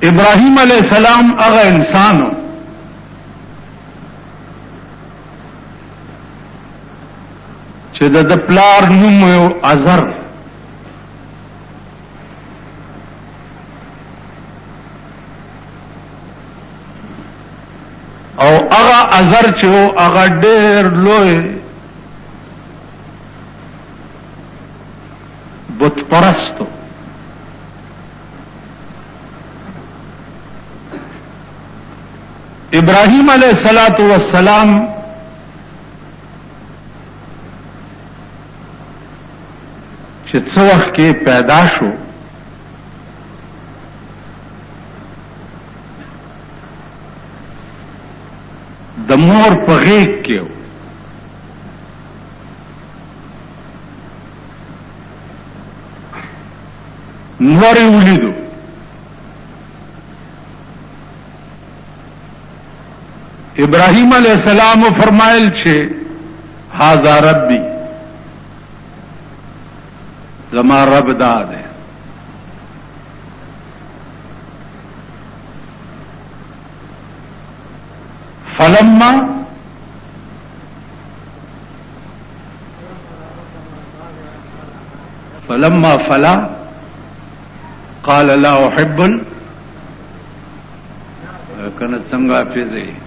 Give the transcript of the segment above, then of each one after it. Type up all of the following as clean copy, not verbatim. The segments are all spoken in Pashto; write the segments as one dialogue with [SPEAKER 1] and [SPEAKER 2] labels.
[SPEAKER 1] ابراهیم علیہ السلام هغه انسانو چې د پلار نوم یو ازر او هغه ازر چې هغه ډېر لوی بت پرستو ابراهیم علیہ الصلوۃ والسلام چې څو وخت کې پیدا شو د مور په غېږ کې نور ولیدو ابراهیم علیہ السلام فرمایل چې هاذا ربي زما رب دا ده فلما فلا قال لا احب کنه څنګه حافظه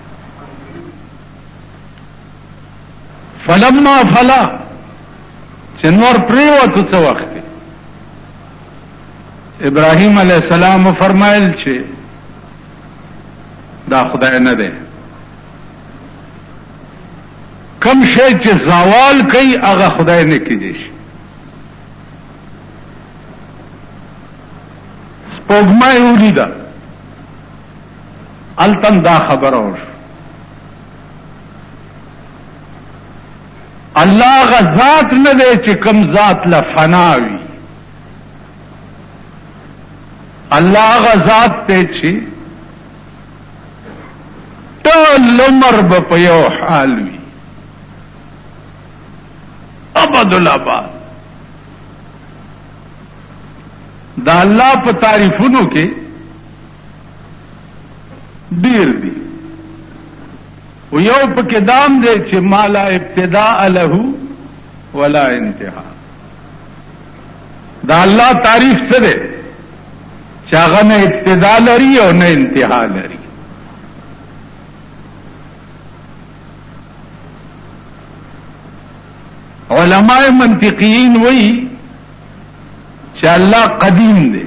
[SPEAKER 1] فلما فلا چنور پریوتو څه وخت ابراهیم علیہ السلام فرمایل چې دا خدای نه ده کم شی چې زوال کوي هغه خدای نه کیږي سپوږمۍ ولیده التن دا خبره وشو الله غزاد نه دی چې کم ذات له فناوي الله غزاد ته چې ټول عمر په یو حال وي ابد الاباد دا الله په تعریفونو کې ډیر دي و یو پکې دام دی چې مالا ابتداء له ولا انتها دا الله تعریف څه دی چې هغه نه ابتداء لري او نه انتها لري علماء منطقیین وایي چې الله قدیم دی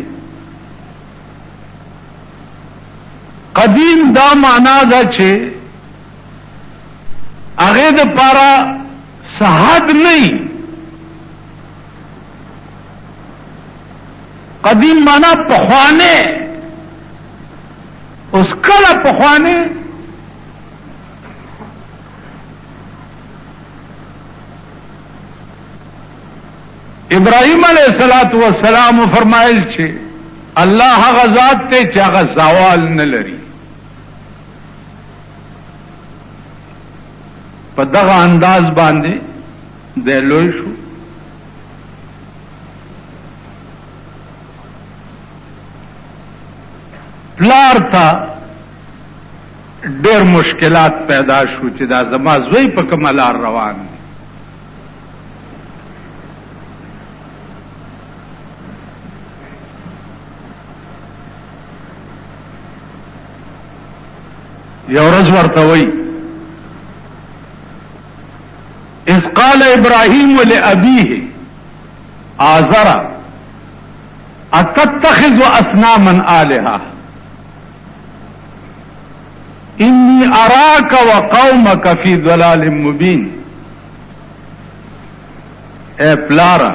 [SPEAKER 1] قدیم دا معنا ده چې هغه د پارا صحت نه قدیم معنا پخوانه اوس کله پخوانه ابراهیم علیہ الصلوۃ والسلام فرمایل چې الله هغه ذات ته چې هغه زوال نه لري په دغه انداز باندې د لوی شو پلار ته ډېر مشکلات پیدا شو چې دا زما زوی په کومه لار روان دی یو ورځ ورته وایي اذ قال ابراهيم لأبيه آزر اتتخذ اصناما آلهة اني اراك وقومك في ضلال مبين اے پلارا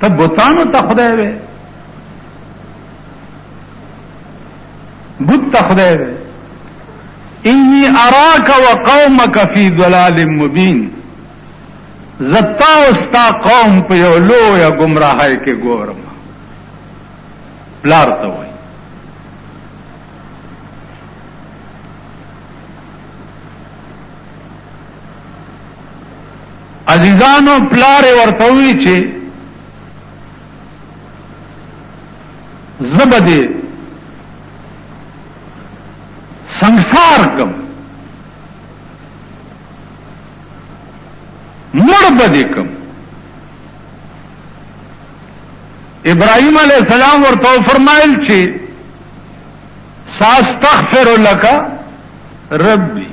[SPEAKER 1] ته بوتانو ته خدای وې بوت ته خدای وې انی اراک وقومک فی ضلال مبین زتا استا قوم په یو لویه گمراهۍ کې ګورم پلار ته وایي عزیزانو پلار ورته وایي چې زبدې کار کم مړ بدې کم. ابراهیم علیہ السلام ورته فرمایل چې ساستغفر لك ربي،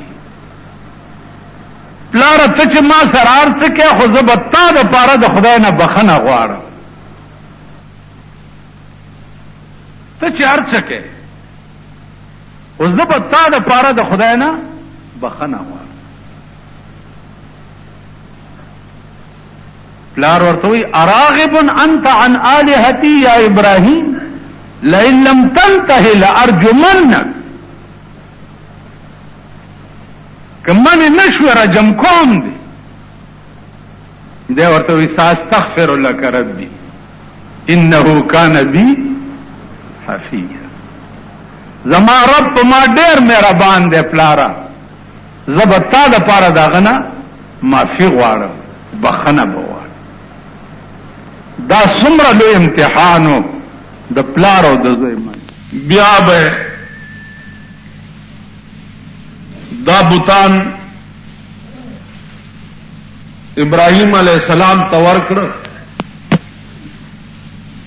[SPEAKER 1] پلاره ته چې ما سره هر څه کې خو زه به تا د پاره د خدای نه بخنه غواړم. ته چې هر څه کې خو زه به تا د پاره د خدای نه بخنه غواړم. پلار ورته وی اراغب انت عن الهتي یا ابراهيم لئن لم تنتهي لارجمنك، کمن نشو رجم کوم دی ورته وی ساستغفر لك ربي انه كان بي حفيا. زما رب ما ډېر مهربان دی پلارا، زبتا د پاره داغه معافي غواړم، بخنه به غواړم. دا څومره لوی امتحانو د پلار او د زوی من. بیا به دا بوتان ابراهیم علیہ السلام ته ورکړ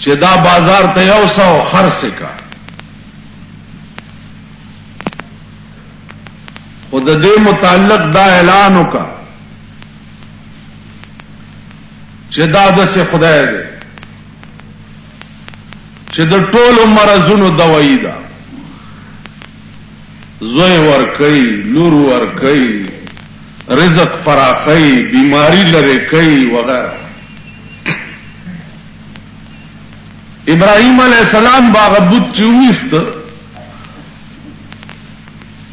[SPEAKER 1] چې دا بازار ته 100 خرڅ کا. خود دې متعلق دا اعلان وکړه چې دا د څه خدای دی چې د ټولو مرزونو دوايي ده، زوی ورکي، لور ورکي، رزق فراخي، بیماری لري کوي وغیرہ. ابراهیم علیہ السلام باغ بوت چويست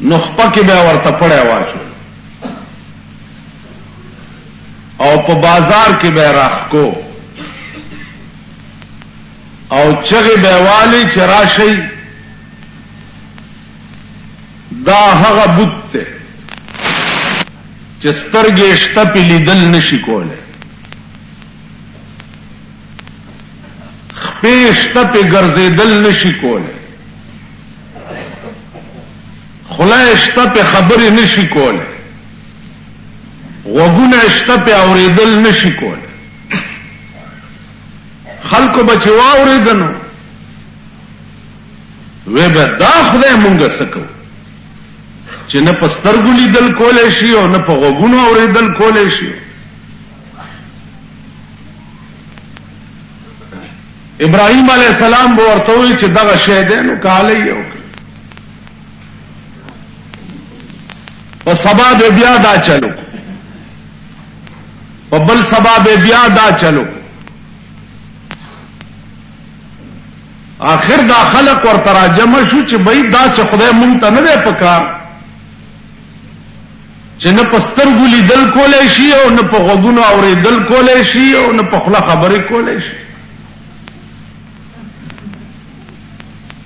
[SPEAKER 1] نخپه کې به ورته پړې واچو او په بازار کې به راخکو او چغې به والی چې راشي دا هغه بوت ته چې سترګې شته په لیدل نشي کوله، خپې شته په ګرځېدل نشي کوله، خوله شته په خبرې نشي کوله، وګونه شته په اوریدل نشي کوله. خلکو بچ واوریدنو وې به دا خدای مونږه سکو چې نه په سترګو لیدل کولای شي او نه په وګونو اوریدل کولای شي. ابراهیم علیہ السلام به ورته وی چې دغه شی دی نو کاله یو په سبا به بیا دا چلو، په بل سبا به بیا دا چلو. آخر دا خلق ور تراجم شو چې بای دا څه خدای مونږ ته نه دی پکار چې نه په سترګو لیدل کولای شي او نه په غوږونو اوریدل کولای شي او نه په خوله خبرې کولای شي.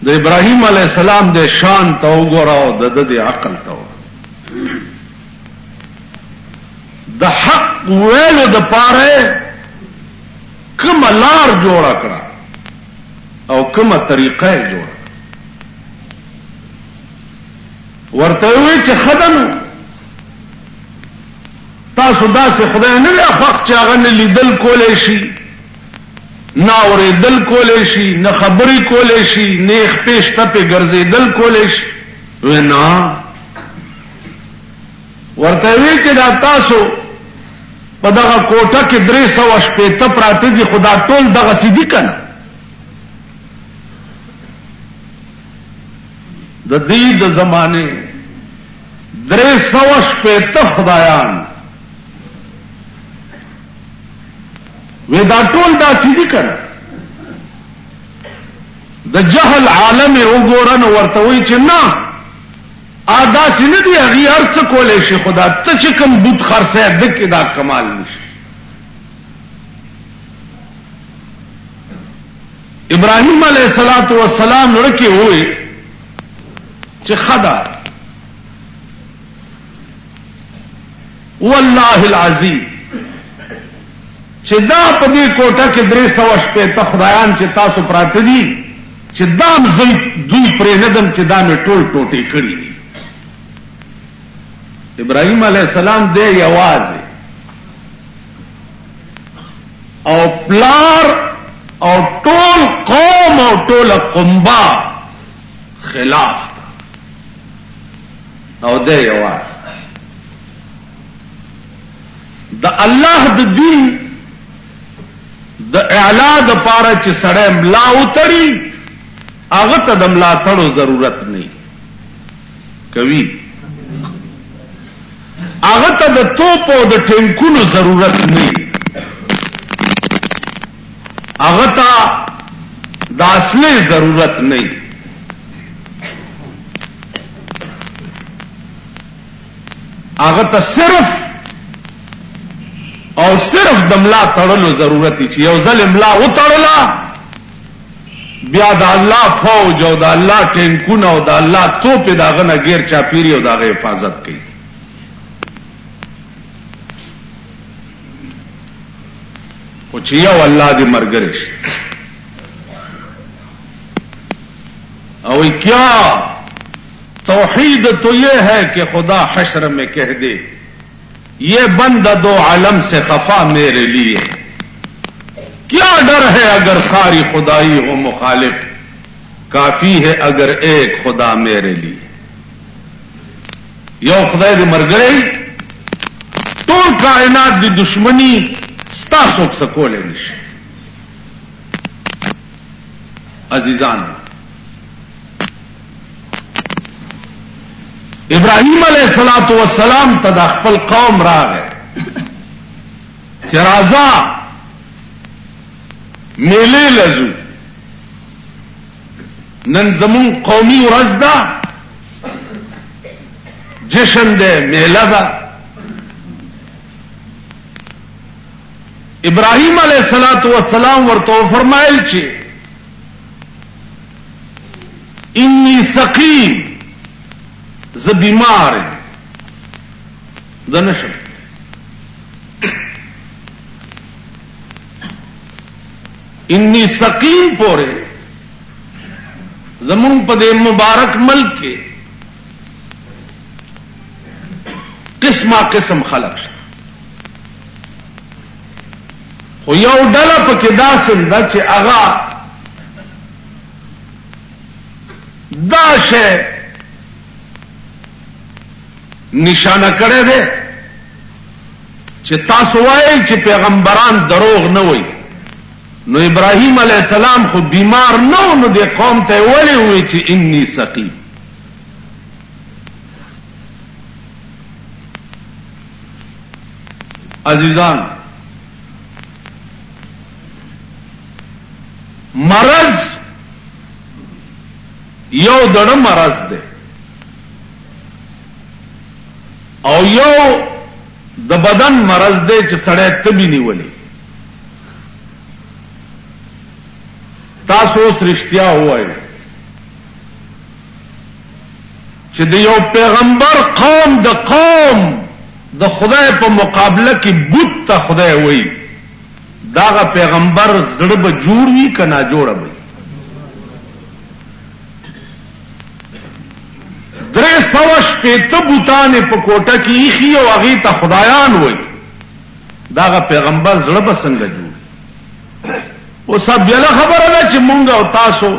[SPEAKER 1] د ابراهیم علیہ السلام د شان ته وګوره او د عقل ته د حق ویلو د پاره کوم لار جوړ کړه او کومه طریقه جوړ ورته وی چې خدانو تاسو داسې خدای نه دی خوښ چې هغه نه لیدل کولای شي، نه اوریدل کولای شي، نه خبرې کولای شي، نه خپې شته په ګرځېدل کولای شي. نه ورته وی چې دا تاسو په دغه کوټه کې 380 پراته دي، خدا ټول دغه سیدی کنه. د دې د زمانه 380 خدایان وی دا ټول دا سیدی کنه. د جهل عالم وګورن ورته وی چې نه ادا سینه دی هغه هر څه کولای شي، خدا ته چې کوم بوت خرڅه د کې دا کمال نشي. ابراهیم علیہ الصلوۃ والسلام ورکه وی چې خدا والله العظیم چې دا په دې کوټه کې 380 خدایان چې تاسو پراته دي چې دام زوی دوی پرې ندم چې دا مې ټول ټوټې کړی دي. ابراهيم عليه السلام دې یوازې او پلار او ټول قوم او ټول قنبا خلاف او دې یوازې د الله د دین د اعلا د پاره چې سړی ملا وتړي هغه ته د ملاتړو ضرورت نه کوي هغه ته د توپ او د ټینکونو ضرورت نه هغه ته د اصلي ضرورت نه هغه ته صرف او صرف د ملا تړلو ضرورت چې یو ځل ملا وتړلا بیا د الله فوج او د الله ټینکونه او د الله توپ داغه نه غیر چاپیری او داغه حفاظت کوي او چې یو الله دې مرګري شي او کیا توحید تو یہ ہے کہ خدا حشر میں کہہ دے یہ بندہ دو عالم سے خفا میرے لیے کیا ڈر ہے اگر ساری خدائی ہو مخالف کافی ہے اگر ایک خدا میرے لیے یو خدای دې مرګري ټول کائنات دی دشمنی ستا څوک سکولې نشي عزیزان ابراهيم عليه الصلاه والسلام ته د خپل قوم راغی چې راځه میلې لزو نن زمون قومي ورځ ده جشن ده میله ده ابراهيم عليه الصلاه والسلام ورته فرمایل چې انی سقیم ز بیمار دنشم انی سقیم پورے زمون په دې مبارک ملک کې قسمه قسم خلق شته خو یو ډله پکې داسې ده چې هغه دا شی نشانه کړی دی چې تاسو وایئ چې پیغمبران دروغ نه وایي نو ابراهيم عليه السلام خو بیمار نه نو د قوم ته ویلي وي چې انی سقیم عزیزان مرض یو دړه مرض دی او یو د بدن مرض دی چې سړی تبي نیولي تاسو اوس رښتیا ووایئ چې د یو پیغمبر قوم د خدای په مقابله کې بت ته خدای وایي داغه پیغمبر زړه به جوړ وي که نا جوړه وي 360 بوتانې په کوټه کې ایښي او هغې ته خدایان وایي داغه پیغمبر زړه به څنګه جوړ اوس بیله خبره ده چې مونږ او تاسو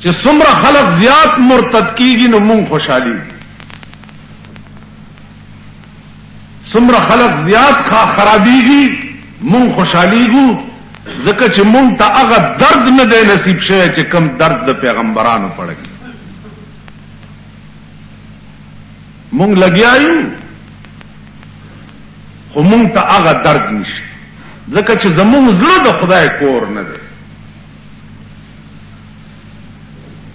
[SPEAKER 1] چې څومره خلق زیات مرتد کیږي نو مونږ خوشحالي څومره خلق زیات خرابيږي مونږ خوشحاليږو ځکه چې مونږ ته هغه درد نه دی نصیب شوی چې کم درد د پیغمبرانو پړکی مونږ لګیا یو خو مونږ ته هغه درد نشته ځکه چې زمونږ زړه د خدای کور نه دی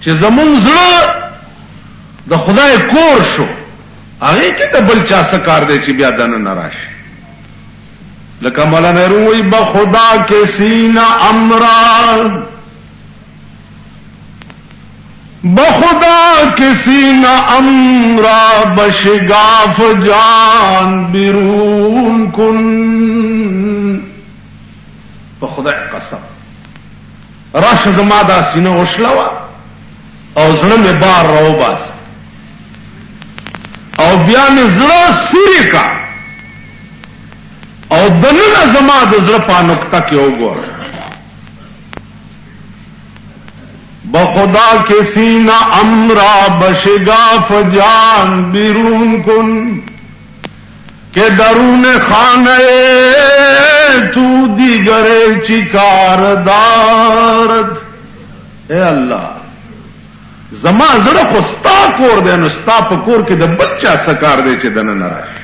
[SPEAKER 1] چې زمونږ زړه د خدای کور شو هغه کې ته بل چا څه کار دی چې بیا دننه راشي لکه مولانا روی بخدا کے سینہ امرا بخدا کے سینہ امرا بشگاف جان بیرون کن بخدا قسم راش زما دا سینہ وشلوا او زړه مې بار راو باس او بیا نزړه سوري کا او دننه زما د زړه په نقطه کې وګور بخدا کے سینہ امرا بشگاف جان بیرون کن کہ درون خانہ تو دیگر چکار دارد اے اللہ زما زړه خو ستا کور دی نو ستا په کور کې د بچا سکار دی چې دنه نراش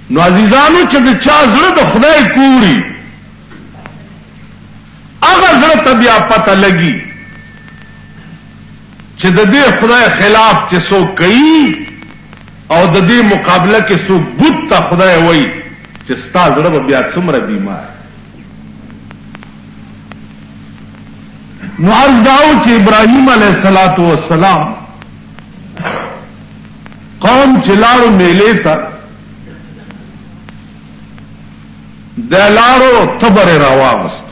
[SPEAKER 1] نو عزیزانو چې د چا زړه د خدای کوری هغه زړه ته بیا پته لګي چې د دې خدای خلاف چې څوک کوي او د دې مقابله کې څوک بت ته خدای وایي چې ستا زړه به بیا څومره بیمار نو عرض داو چې ابراهیم علیه السلام قوم چې لاړو میلې ته د لاړو تبر راواغست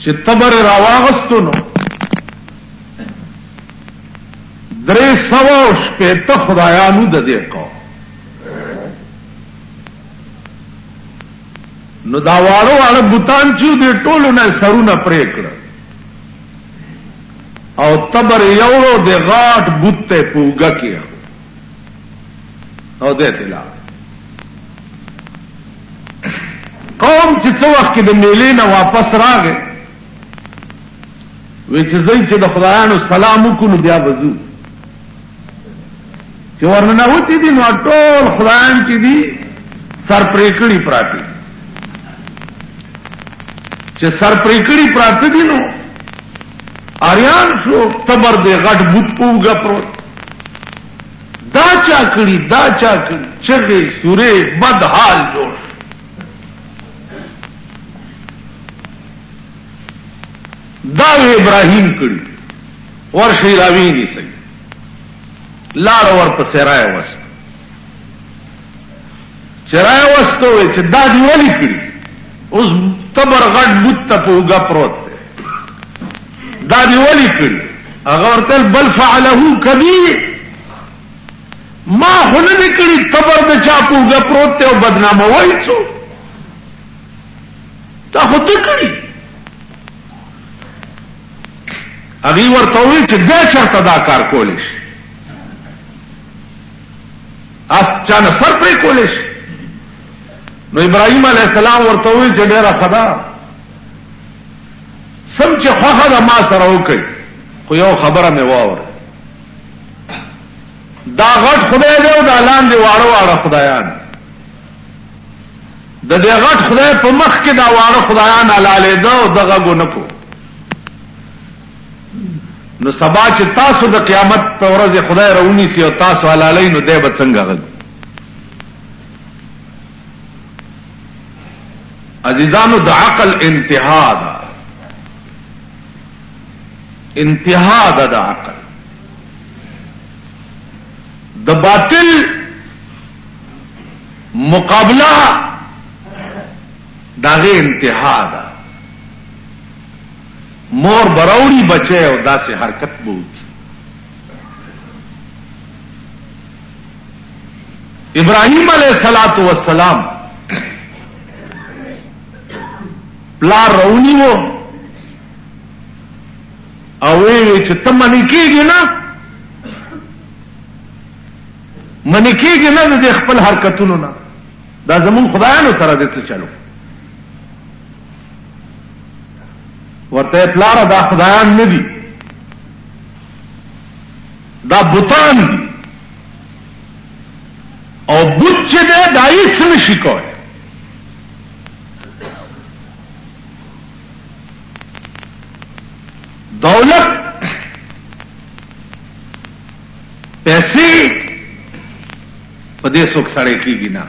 [SPEAKER 1] چې تبر راواغستو نو 300 خدایانو د دې قوم نو دا واړو بوتان چې دې ټولو نه سرونه پرې کړ او تبر یوړو د غاټ بوته پوګه کیه او دې تلا قوم چې څو وخت کې د میلې نه واپس راغی وی چې زوی چې د خدایانو سلام وکړو بیا وځو چې ورننه وتی دي نو ټول خدایان چې دي سر پرې کړی پراته چې سر پرې کړی پراته دي نو اریان شو تبر دې غټ بوت پوګه پروت دا چا کړی چغې سورې بد حال جوړ دا ابراهیم کړی ورشي راوی ني سي لاړ ور په سرای وست چرای وستو چې دا دی ولي کړی اوس تبر غټ بوت ته پوګه پروت دا دی ولي کړی هغه ورته بل فعله کبیر ما هونه نکړي تبر د چا پوګه پروت ته او بدنامه وایڅو تا خو ته کړی اغي ورته وی چې دا چرته دا کار کولیش اس چانه سر پرې کولیش نو ابراهيم عليه السلام ورته وی چې ډېر خدا سم چې خوخه د ما سره وکړي خو یو خبره مې واور دا غټ خدای دی او دا لاندې واړه خدایان د دې غټ خدای په مخ کې دا واړه خدایان حلاله ده او دغه ګونکو نو سبا چې تاسو د قیامت په ورځ خدای راونی سي او تاسو حلالای نو دی به څنګه غل عزیزانو د عقل انتها ده د عقل د باطل مقابله داغه انتها ده مور براوړي بچي او داسې حرکت بوت ابراهيم عليه السلام پلا رونی وو او وی چې ته منی کېږي نه د خپل حرکتونو نه دا زمون خدایانو سره دې څه چلو ورته پلار دا خدایان نه دي دا بوتان دي او بوت چې ده دا هیڅ نشي کوي دولت پیسې په دې څوک سره کېږي نه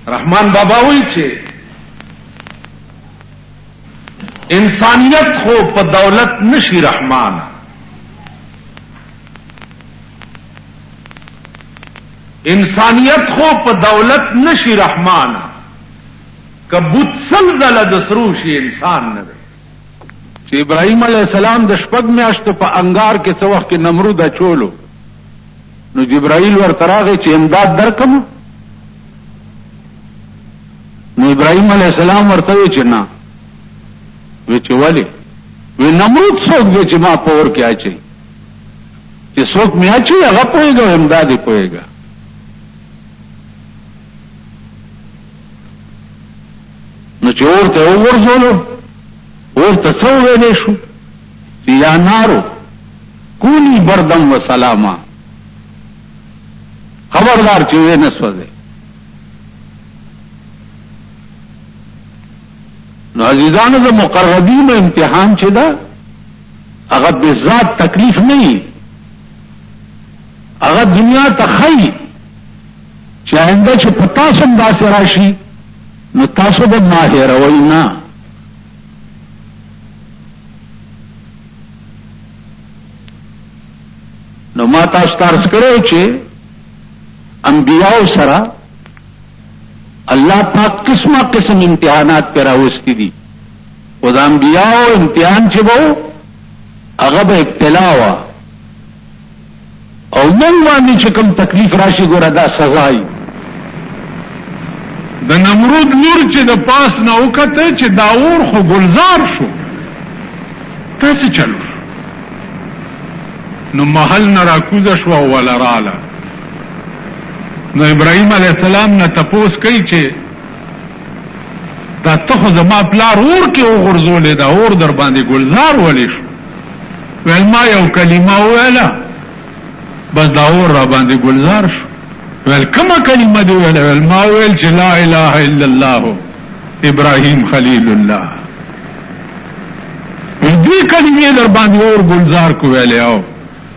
[SPEAKER 1] رحمان بابا وایي چې انسانیت خو په دولت نشي رحمان انسانیت خو په دولت نشي رحمان کبوت سلزله د سرو شي انسان نه دی. چې ابراهیم علیه السلام د شپږ میاشتو په انګار کې څه وخت کې نمرود اچولو، نو جبرائیل ورته راغی چې امداد درکم. نو ابراهیم علیه السلام ورته وی چې نه. وی چې ولې؟ وی نمرود څوک دی چې ما په اور کې اچوي؟ چې څوک مې اچوي هغه پوهېږي او امداد یې پوهېږي. نو چې اور ته وغورځولو، اور ته څه وویلی شو چې یا نارو کونی بردم و سلاما، خبردار چې وی نه سوځي. نو عزیزانو د مقربینو امتحان چې ده هغه بذات تکلیف نه وي، هغه دنیا ته ښایي چې آینده چې په تاسو هم داسې راشي نو تاسو به ما هېروئ نه. نو ما تاسو ته عرض کړی چې انبیاء سره الله پاک قسمه قسم امتحانات پر راوستی دي، او د انبیاء امتحان چې وو هغه به ابتلا وا، او موږ باندې چې کوم تکلیف راشي ګوره دا سزا وي. د نمرود نور چې د پاس نه وکته چې دا اور خو ګلزار شو، تاسو چلو نو محل نه راکوزه شو ولا رااله. نو ابراهیم علیه السلام نه تپوس کوي چې دا ته خو زما پلار اور کې وغورځولې، دا اور در باندې ګلزار ولې شو؟ ویل ما یو کلمه وویله بس دا اور را باندې ګلزار شو. ویل کومه کلمه دی ویله؟ ویل ما ویل چې لا اله الا الله ابراهیم خلیل الله. دې کلمې در باندې اور ګلزار کو ویلې، او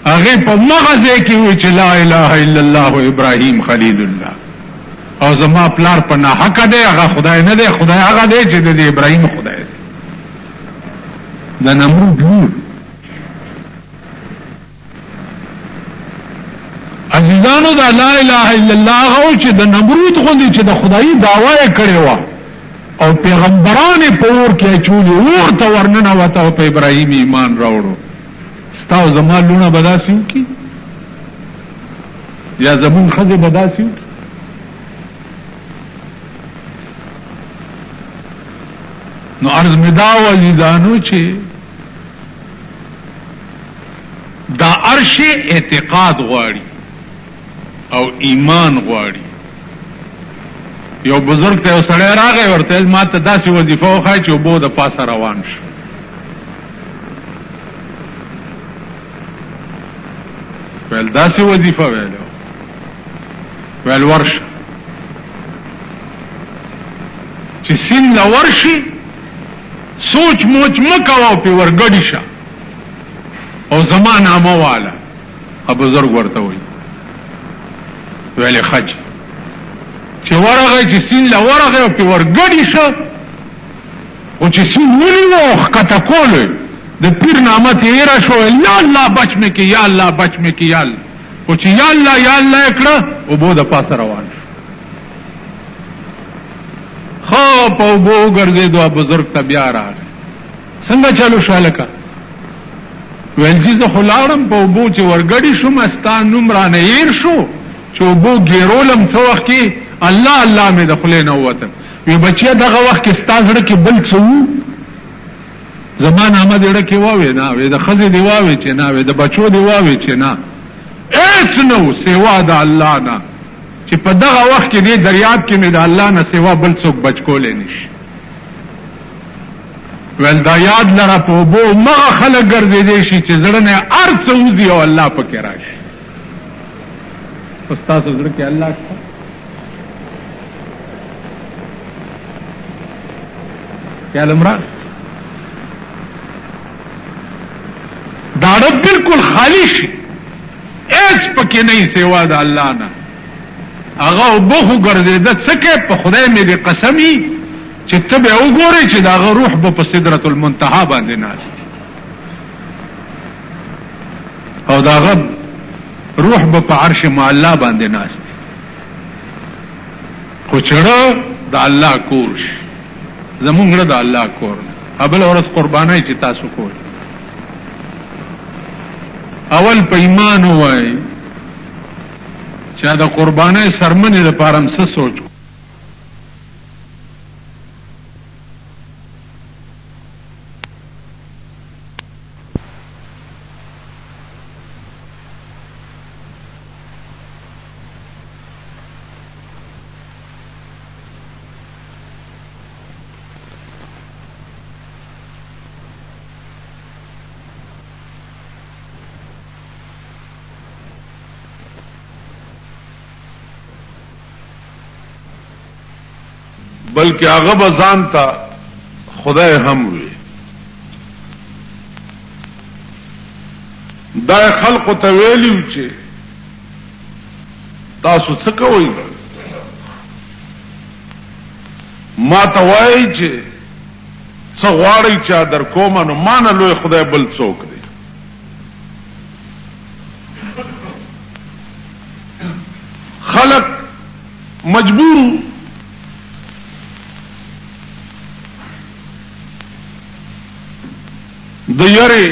[SPEAKER 1] هغه په مغزه کې وی چې لا اله الا الله ابراهیم خلیل الله، او زما پلار په نه حق دی، هغه خدای نه دی، خدای هغه دی چې د ابراهیم خدای دی. د نمرود نور عزیزانو دا لا اله الا الله او چې د نمرود غوندي چې د خدای دعوا یې کړې و او پیغمبران په اور کې چولې اور ته ورننه وته او په ابراهیم ایمان راوړو. ستاسو زما لونه بداسیو کی یا زمون خزه بداسیو کی؟ نو عرض مدا ولیدانو چې دا عرش اعتقاد غواړي او ایمان غواړي. یو بزرگ ته سړی راغی ورته ما ته داسې وظیفه وخایي چې اوبو د پاسه روان شو. ویل داسې وظیفه ویلو؟ ویل ورشه چې سین له ورشي سوچ موچ مکوه پې ورګډي شه او زما نامه واله. بزرگ ورته وایي ویلې خج چې ورغی چې سین له ورغی او پې ورګډي شه، او چې سین ونیو ښکته کولو د پیر نامه تیره شو، یا الله بچ مې کې، یا الله بچ مې کې، یا الله. او چې یا الله یا الله یې کړه اوبو د پاسه روان شو. خو په اوبو وګرځېدو بزرګ ته بیا راغی. څنګه چلو شو هلکه؟ ویل چې زه خو لاړم په اوبو چې ورګډي شوم ستا نوم رانه هېر شو، چې اوبو ګېرولم څه وخت کې الله الله مې د خولې نه ووتم. وی بچیه دغه وخت کې ستا زړه کې بل څه وو؟ زما نامه دې ډکې واوې نه، وې د ښځې دې واوې چې نه، وې د بچو دې واوې چې نه، هېڅ نه و سوا د الله نه، چې په دغه وخت کې دې دریاب کې مې د الله نه سوا بل څوک بچ کولی نشي. ویل دا یاد لره په اوبو مغه خلک ګرځېدی شي چې زړه نه هر څه وځي او الله پکې راشي. خو ستاسو زړه کې الله شته؟ خیال عمران داړه بالکل خالی شي، هیڅ پکې نه سوا د الله نه. هغه اوبه خو ګرځېده څه کې په خدای مې دې قسمي چې ته به وګورې چې د هغه روح به په سدرة المنتهى باندې ناست او د هغه روح به په عرش معلا باندې ناست، خو چړه د الله کور شي. زمونږ د الله کور ابل ورځ قربانای چې تاسو کول اول په ایمان وای چې دا قربانای سرمنې لپاره هم څه سوچ بلکې هغه به ځان ته خدای هم وي دا خلقو ته ویلیو چې تاسو څه کوئ ما ته وایي چې څه غواړئ چې در کومه نو ما نه لوی خدای بل څوک دی خلق مجبور د یری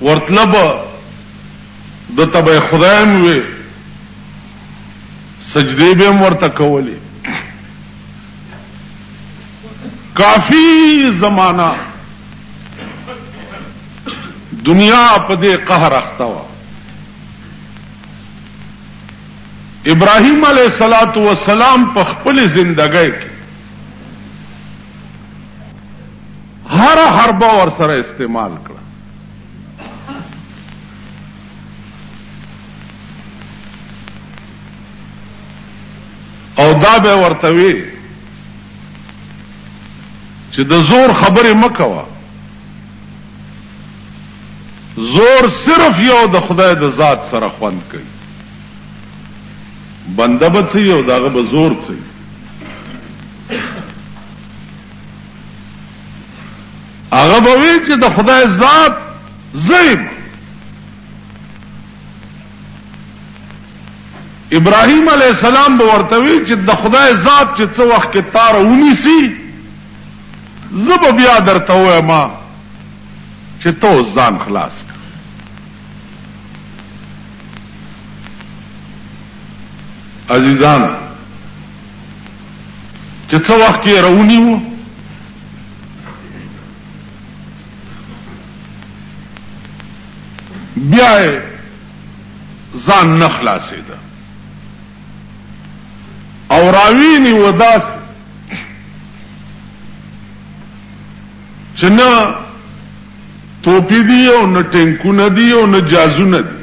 [SPEAKER 1] ورطلب د تبع خدایم وی سجدی به ورته کولی کافی زمانہ دنیا په دې قهر اخته وا ابراهیم علیه السلام په خپل ژوندۍ کې هر حربه ور سره استعمال کړه او دا به ورته وی چې د زور خبرې مکوه زور صرف یو د خدای د ذات سره خوند کوي بنده به څه یو داغه به زور څه هغه به وی چې د خدای ذات زیب ابراهیم علیه السلام به ورته وی چې د خدای ذات چې څه وخت کې تار ونیسي زب بیا درته وایم چې تو ځان خلاص کړ عزیزان چې څه وخت کې راونیو بیا ځان نه خلاصېده او راویني وداس چې نه توپی دی او نه ټینکونه دی او نه جازونه دی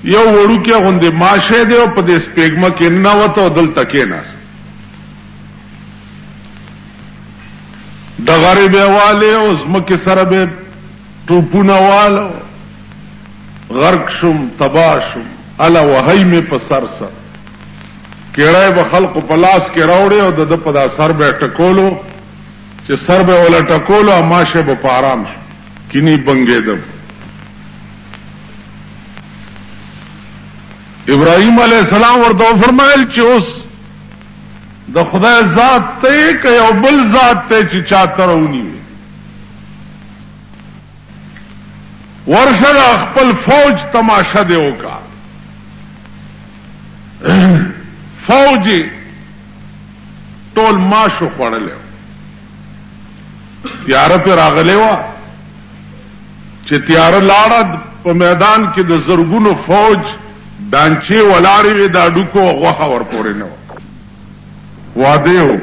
[SPEAKER 1] یو وړوکې غوندې ماشه دی او په دې سپېږمه کې ننوته او دلته کېناست ډغرې به والې او ځمکې سره به ټوپونه والو غرق شم تباه شم الا وهی مې په سر سر کېړی به خلقو په لاس کې راوړې او د په دا سر به ټکولو چې سر به ولا ټکولو او ماشه به په آرام شو کینی بنګېدم ابراهیم علیه السلام ورته فرمایل چې اوس د خدای ذات ته که یو بل ذات ته چې چاته راونی ورشه خپل فوج تماشا دی وکا فوج ټول ماشو خوړلې تیار په راغلې وا چې تیار لاړه په میدان کې د زرګونو فوج دانچې ولاړې وې دا ډوکو غوخه ورپورې نه واده و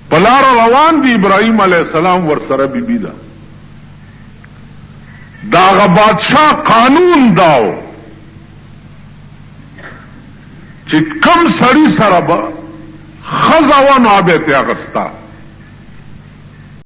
[SPEAKER 1] پلار روان دی ابراهیم علیه السلام ورسره بیبی دا داغه بادشاہ قانون داو چې کم سړی سره به خزاوانو آبه ته اغستا